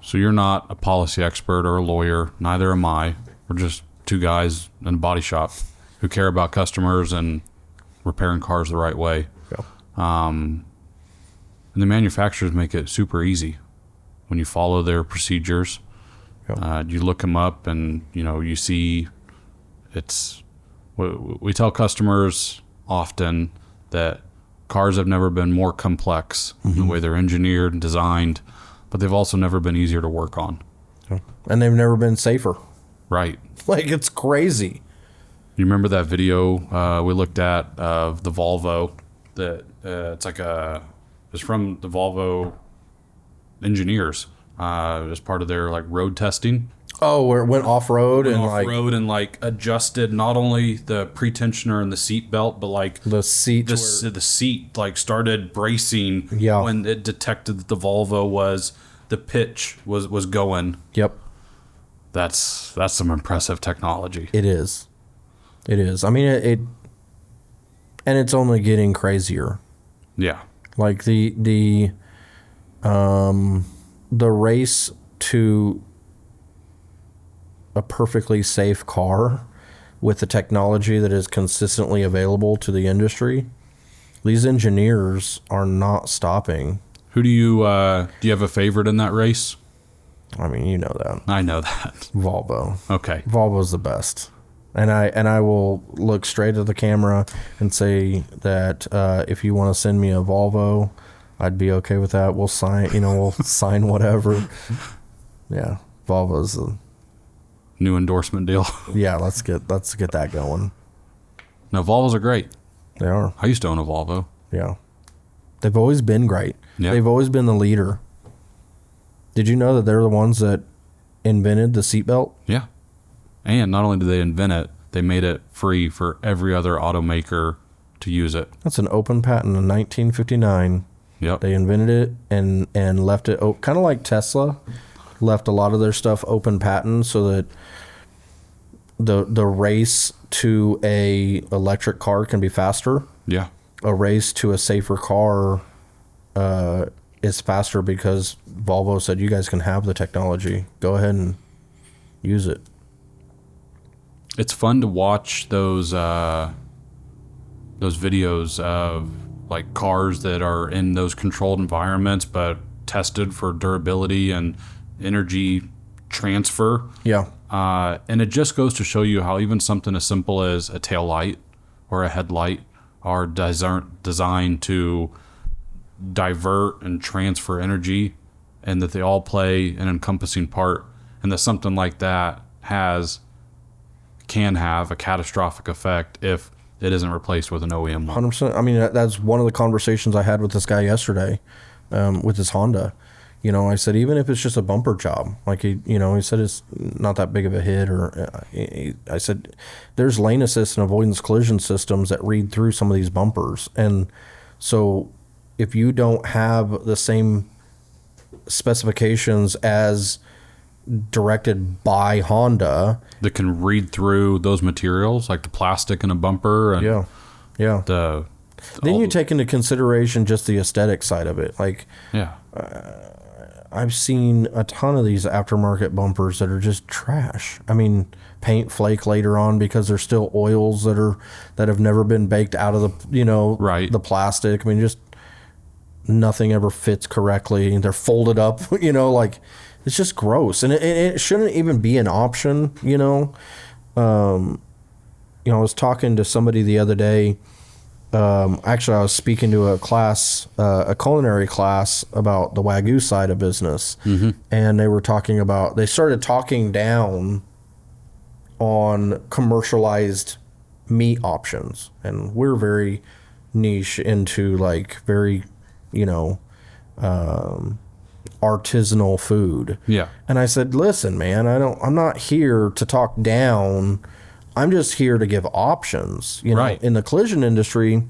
So you're not a policy expert or a lawyer. Neither am I. We're just two guys in a body shop who care about customers and repairing cars the right way. Yeah. And the manufacturers make it super easy when you follow their procedures. Yeah. You look them up, and you see it's. We tell customers often that cars have never been more complex in the way they're engineered and designed, but they've also never been easier to work on. Yeah. And they've never been safer. Right. Like, it's crazy. You remember that video we looked at of the Volvo? That it's from the Volvo engineers as part of their road testing. Oh, where it went off-road and adjusted not only the pretensioner and the seat belt, but the seat. the seat started bracing Yeah. when it detected that the Volvo the pitch was going. Yep. That's some impressive technology. It is. It is. I mean, it and it's only getting crazier. Yeah. Like the race to a perfectly safe car with the technology that is consistently available to the industry, these engineers are not stopping. Who do you have a favorite in that race? I mean, you know that. I know that. Volvo. Okay. Volvo's the best. And I will look straight at the camera and say that if you want to send me a Volvo, I'd be okay with that. We'll sign, we'll sign whatever. Yeah, Volvo's the New endorsement deal. yeah. Let's get that going. No, Volvos are great. They are. I used to own a Volvo. Yeah, they've always been great. Yeah. They've always been the leader. Did you know that they're the ones that invented the seatbelt? Yeah. And not only did they invent it, they made it free for every other automaker to use it. That's an open patent in 1959. Yep. They invented it and left it kind of like Tesla left a lot of their stuff open patent so that the race to a electric car can be faster. Yeah. A race to a safer car is faster because Volvo said, you guys can have the technology. Go ahead and use it. It's fun to watch those videos of cars that are in those controlled environments but tested for durability and energy transfer. Yeah. And it just goes to show you how even something as simple as a tail light or a headlight are designed to divert and transfer energy, and that they all play an encompassing part, and that something like that can have a catastrophic effect if it isn't replaced with an OEM one. 100%. I mean, that's one of the conversations I had with this guy yesterday with his Honda. I said, even if it's just a bumper job, he said it's not that big of a hit, or I said, there's lane assist and avoidance collision systems that read through some of these bumpers. And so if you don't have the same specifications as directed by Honda that can read through those materials, like the plastic in a bumper, and yeah. Then you take into consideration just the aesthetic side of it. I've seen a ton of these aftermarket bumpers that are just trash. I mean, paint flake later on because there's still oils that have never been baked out of the right. the plastic. I mean, just nothing ever fits correctly. They're folded up. It's just gross, and it shouldn't even be an option. I was talking to somebody the other day. Actually, I was speaking to a class, a culinary class, about the Wagyu side of business. Mm-hmm. And they started talking down on commercialized meat options. And we're very niche into very, artisanal food. Yeah. And I said, listen, man, I'm not here to talk down. I'm just here to give options. Right. In the collision industry,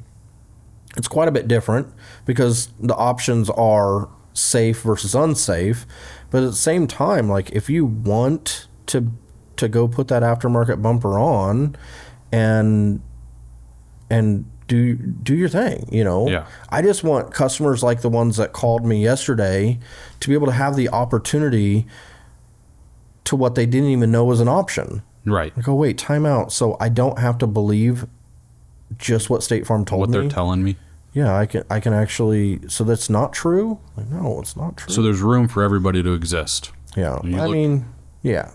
it's quite a bit different because the options are safe versus unsafe. But at the same time, if you want to go put that aftermarket bumper on and do your thing, you know? Yeah. I just want customers like the ones that called me yesterday to be able to have the opportunity to what they didn't even know was an option. Right. I go, wait, time out. So I don't have to believe just what State Farm told What me. they're telling me. Yeah, I can actually. So that's not true. Like, no, it's not true. So there's room for everybody to exist. Yeah, I mean, yeah,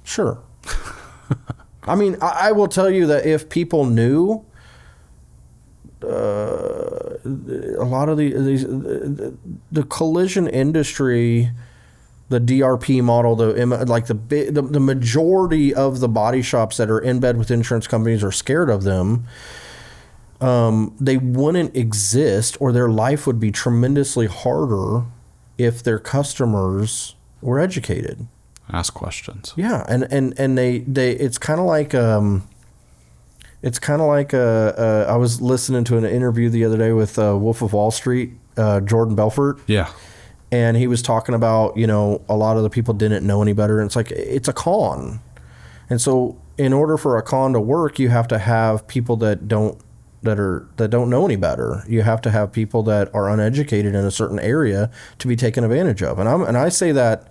sure. I mean, I will tell you that if people knew a lot of the collision industry, the DRP model, the majority of the body shops that are in bed with insurance companies are scared of them. They wouldn't exist, or their life would be tremendously harder if their customers were educated. Ask questions. Yeah, and they it's kind of like I was listening to an interview the other day with Wolf of Wall Street, Jordan Belfort. Yeah. And he was talking about, you know, a lot of the people didn't know any better, and it's like it's a con. And so in order for a con to work, you have to have people that don't know any better. You have to have people that are uneducated in a certain area to be taken advantage of. And I say that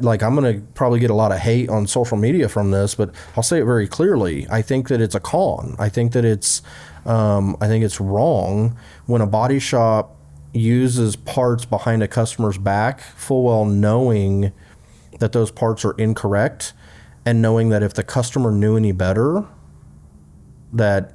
like I'm going to probably get a lot of hate on social media from this, but I'll say it very clearly. I think that it's a con. I think it's wrong when a body shop uses parts behind a customer's back, full well knowing that those parts are incorrect, and knowing that if the customer knew any better, that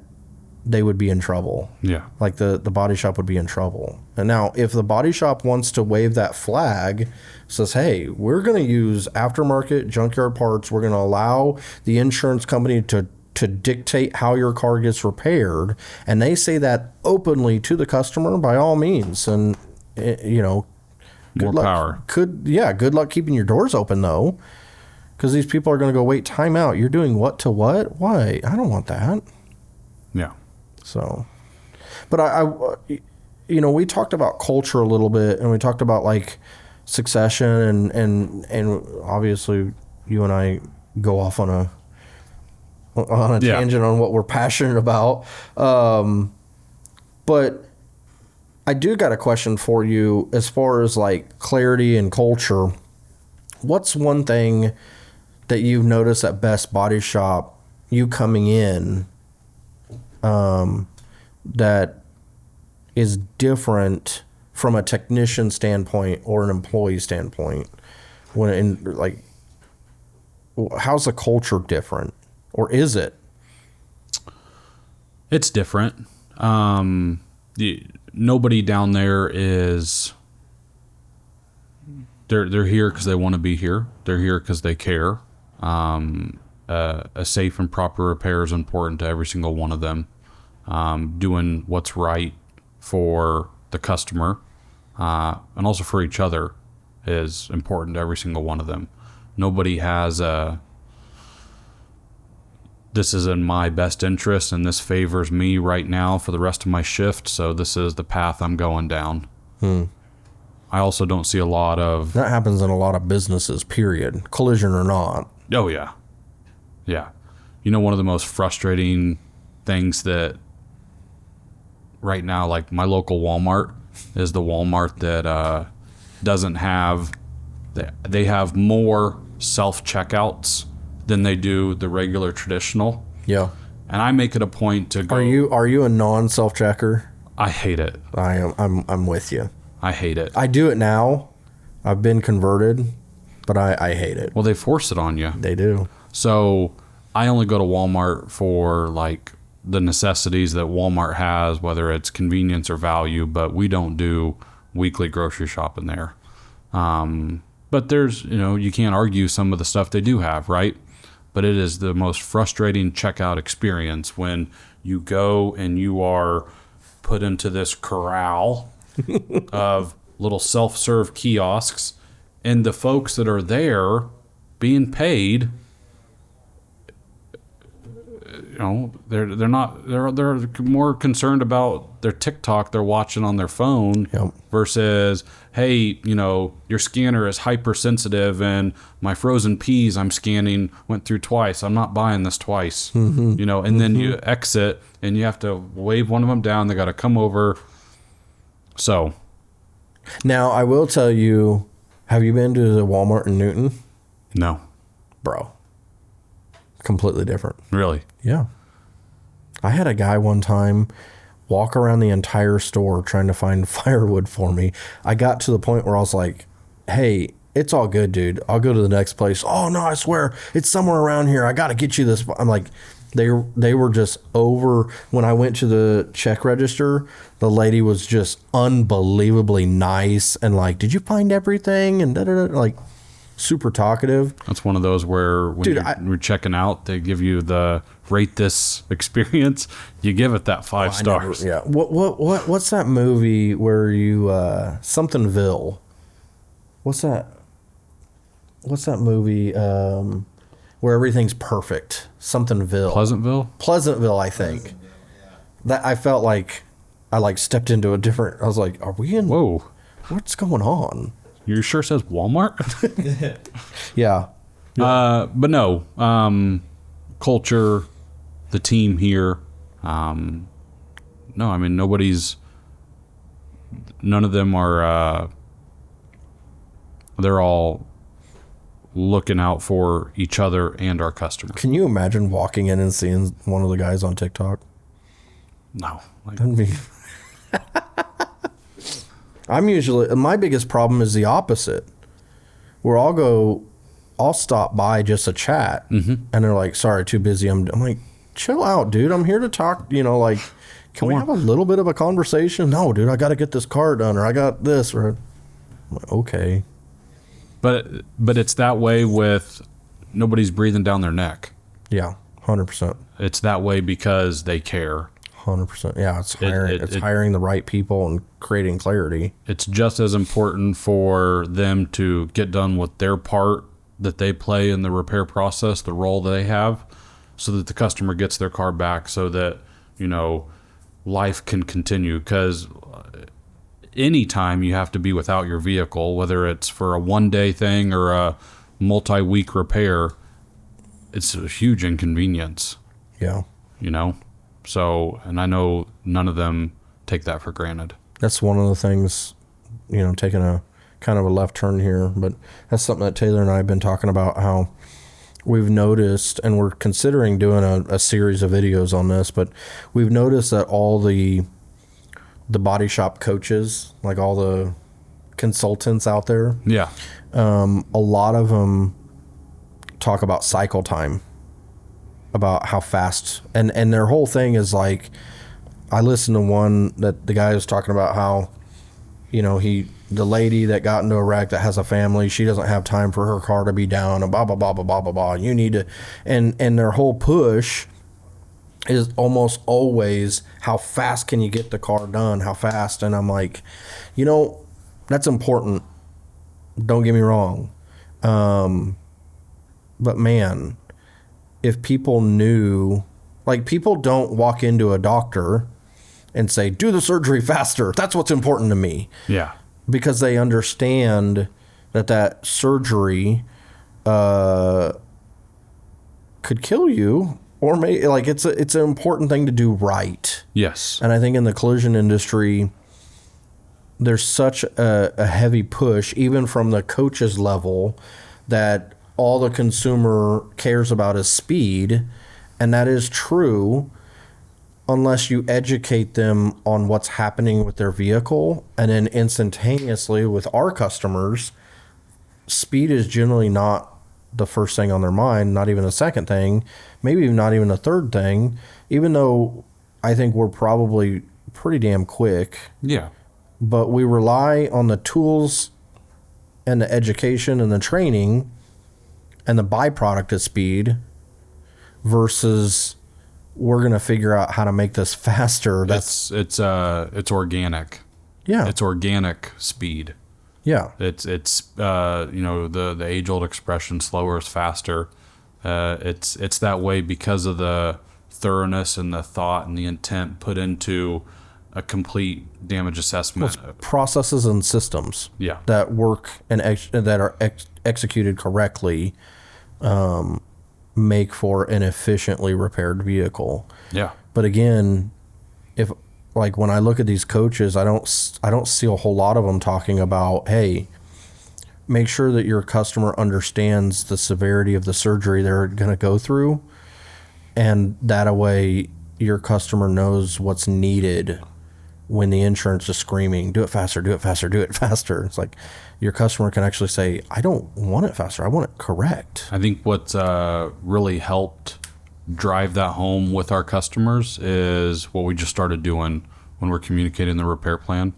they would be in trouble. Yeah. Like the body shop would be in trouble. And now if the body shop wants to wave that flag, says, hey, we're going to use aftermarket junkyard parts. We're going to allow the insurance company to dictate how your car gets repaired. And they say that openly to the customer, by all means. And, you know, More power. Good luck keeping your doors open, though. Because these people are going to go, wait, time out. You're doing what to what? Why? I don't want that. Yeah. So, but I you know, we talked about culture a little bit, and we talked about like succession, and obviously you and I go off on a tangent on what we're passionate about. But I do got a question for you as far as like clarity and culture. What's one thing that you've noticed at Best Body Shop, you coming in, that is different from a technician standpoint or an employee standpoint? How's the culture different, or is it? It's different. Nobody down there is. They're here because they want to be here. They're here because they care. A safe and proper repair is important to every single one of them. Doing what's right for the customer, and also for each other, is important to every single one of them. Nobody has this is in my best interest and this favors me right now for the rest of my shift, so this is the path I'm going down. I also don't see a lot of... That happens in a lot of businesses, period. Collision or not. Oh, yeah. Yeah. You know, one of the most frustrating things that right now, like my local Walmart is the Walmart that doesn't have... They have more self-checkouts than they do the regular traditional. Yeah. And I make it a point to go... Are you a non-self-checker? I hate it. I am. I'm with you. I hate it. I do it now. I've been converted, but I hate it. Well, they force it on you. They do. So I only go to Walmart for like the necessities that Walmart has, whether it's convenience or value, but we don't do weekly grocery shopping there. But there's, you know, you can't argue some of the stuff they do have, right? But it is the most frustrating checkout experience when you go and you are put into this corral of little self-serve kiosks, and the folks that are there being paid they're more concerned about their TikTok they're watching on their phone versus, hey, your scanner is hypersensitive and my frozen peas I'm scanning went through twice. I'm not buying this twice. And then you exit and you have to wave one of them down. They got to come over. So now I will tell you, have you been to the Walmart in Newton? No. Bro. Completely different. Really? Yeah. I had a guy one time walk around the entire store trying to find firewood for me. I got to the point where I was like, hey, it's all good, dude. I'll go to the next place. Oh, no, I swear. It's somewhere around here. I got to get you this. I'm like, they were just over. When I went to the check register, the lady was just unbelievably nice and like, did you find everything? And like, super talkative. That's one of those where when you're checking out, they give you the rate this experience. You give it that 5 stars. Yeah. What's that movie where you somethingville? What's that movie where everything's perfect? Somethingville. Pleasantville, I think. That I felt like I like stepped into a different. I was like, are we in? Whoa. What's going on? You sure says Walmart? Yeah. But no, culture, the team here. No, I mean, none of them are, they're all looking out for each other and our customers. Can you imagine walking in and seeing one of the guys on TikTok? No. That'd be... my biggest problem is the opposite, where I'll stop by just a chat, and they're like, sorry, too busy. I'm like, chill out, dude. I'm here to talk, like, can we have a little bit of a conversation? No, dude, I got to get this car done, or I got this, or I'm like, okay. But it's that way with nobody's breathing down their neck. Yeah, 100%. It's that way because they care. 100%. Yeah, it's hiring the right people and creating clarity. It's just as important for them to get done with their part that they play in the repair process, the role they have, so that the customer gets their car back, so that, life can continue. Because anytime you have to be without your vehicle, whether it's for a one-day thing or a multi-week repair, it's a huge inconvenience. Yeah. So, and I know none of them take that for granted. That's one of the things, taking a kind of a left turn here, but that's something that Taylor and I have been talking about, how we've noticed, and we're considering doing a series of videos on this, but we've noticed that all the body shop coaches, like all the consultants out there, a lot of them talk about cycle time, about how fast, and their whole thing is like, I listened to one that the guy was talking about how, the lady that got into a wreck that has a family, she doesn't have time for her car to be down, and blah blah blah blah blah blah blah. You need to, and their whole push is almost always, how fast can you get the car done? How fast? And I'm like, that's important. Don't get me wrong, but man, if people knew, like, people don't walk into a doctor and say, do the surgery faster. That's what's important to me. Yeah. Because they understand that surgery could kill you, or it's an important thing to do right. Yes. And I think in the collision industry, there's such a heavy push, even from the coaches level, that all the consumer cares about is speed, and that is true unless you educate them on what's happening with their vehicle. And then instantaneously with our customers, speed is generally not the first thing on their mind, not even a second thing, maybe not even a third thing, even though I think we're probably pretty damn quick. Yeah. But we rely on the tools and the education and the training and the byproduct of speed versus we're going to figure out how to make this faster. It's organic. Yeah. It's organic speed. Yeah. It's the age old expression, slower is faster. It's that way because of the thoroughness and the thought and the intent put into a complete damage assessment. Processes and systems Yeah. that work and that are executed correctly make for an efficiently repaired vehicle. Yeah. But again, if like when I look at these coaches, I don't see a whole lot of them talking about, hey, make sure that your customer understands the severity of the surgery they're going to go through, and that way your customer knows what's needed when the insurance is screaming, do it faster, do it faster, do it faster. It's like your customer can actually say, I don't want it faster, I want it correct. I think what's really helped drive that home with our customers is what we just started doing when we're communicating the repair plan.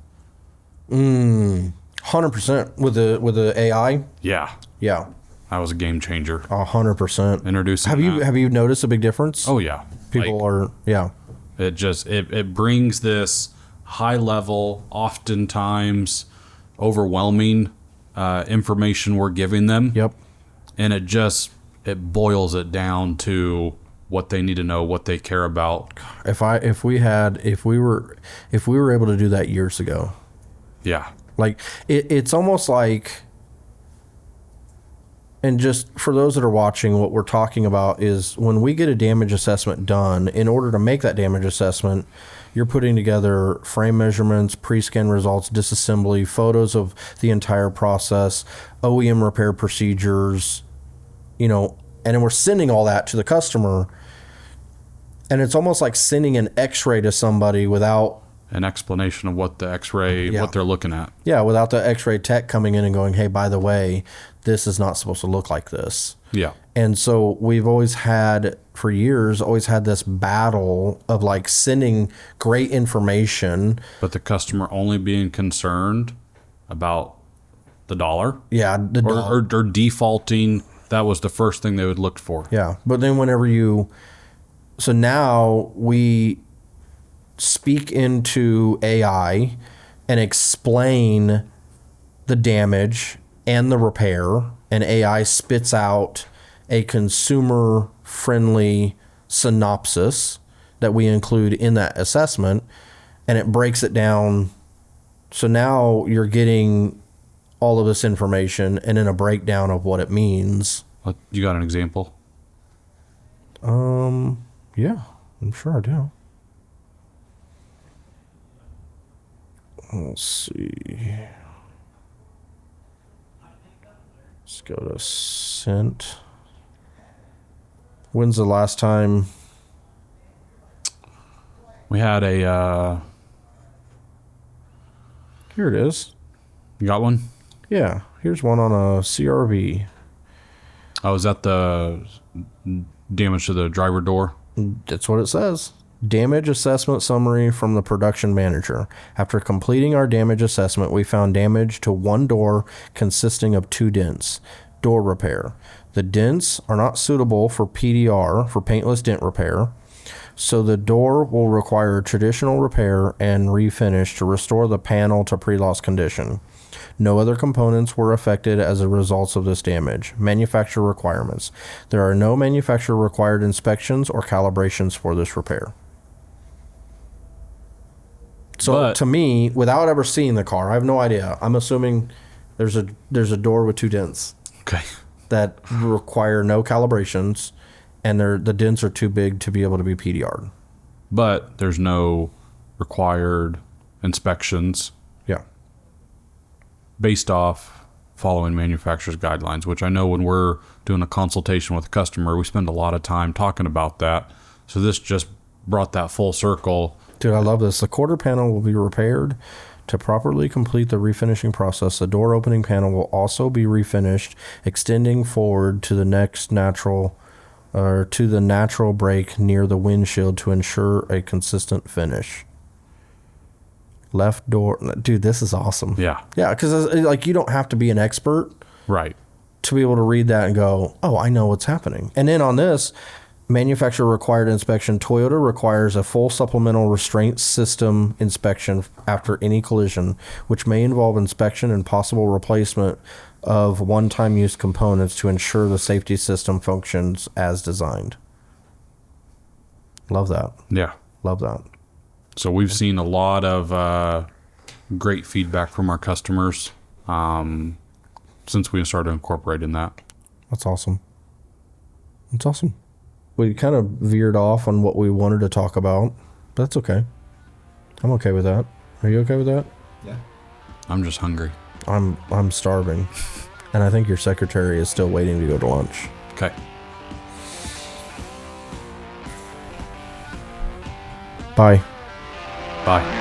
100% with the AI. Yeah. Yeah, That was a game changer. 100%. Introducing Have you noticed a big difference? Oh, yeah. People are, yeah. It just, it brings this high level, oftentimes overwhelming information we're giving them. Yep. And it boils it down to what they need to know, what they care about. If we were able to do that years ago, Yeah. like it's almost like, and just for those that are watching, what we're talking about is when we get a damage assessment done, in order to make that damage assessment, you're putting together frame measurements, pre-scan results, disassembly, photos of the entire process, OEM repair procedures, and then we're sending all that to the customer. And it's almost like sending an x-ray to somebody without An explanation of what the x-ray, what they're looking at. Yeah, without the x-ray tech coming in and going, hey, by the way, this is not supposed to look like this. Yeah. And so we've always had, for years, this battle of like sending great information. But the customer only being concerned about the dollar. Yeah. Or defaulting. That was the first thing they would look for. Yeah. But then so now we speak into AI and explain the damage and the repair, and AI spits out a consumer-friendly synopsis that we include in that assessment, and it breaks it down. So now you're getting all of this information and then a breakdown of what it means. You got an example? Yeah, I'm sure I do. Let's see. Let's go to sent. When's the last time? We had a... Here it is. You got one? Yeah, here's one on a CRV. Oh, is that the damage to the driver door? That's what it says. Damage assessment summary from the production manager. After completing our damage assessment, we found damage to one door consisting of 2 dents. Door repair. The dents are not suitable for PDR, for paintless dent repair, so the door will require traditional repair and refinish to restore the panel to pre-loss condition. No other components were affected as a result of this damage. Manufacturer requirements. There are no manufacturer required inspections or calibrations for this repair. So to me, without ever seeing the car, I have no idea. I'm assuming there's a door with 2 dents. Okay. That require no calibrations, and the dents are too big to be able to be PDR'd. But there's no required inspections. Yeah. Based off following manufacturer's guidelines, which I know when we're doing a consultation with a customer, we spend a lot of time talking about that. So this just brought that full circle. Dude, I love this. The quarter panel will be repaired to properly complete the refinishing process. The door opening panel will also be refinished, extending forward to the natural break near the windshield to ensure a consistent finish. Left door, dude, this is awesome. Yeah. Yeah, because like you don't have to be an expert, Right. to be able to read that and go, oh, I know what's happening. And then on this, manufacturer required inspection, Toyota requires a full supplemental restraint system inspection after any collision, which may involve inspection and possible replacement of one-time use components to ensure the safety system functions as designed. Love that. Yeah. Love that. So we've seen a lot of great feedback from our customers since we started incorporating that. That's awesome. That's awesome. We kind of veered off on what we wanted to talk about, but that's okay. I'm okay with that. Are you okay with that? Yeah. I'm just hungry. I'm starving. And I think your secretary is still waiting to go to lunch. Okay. Bye. Bye.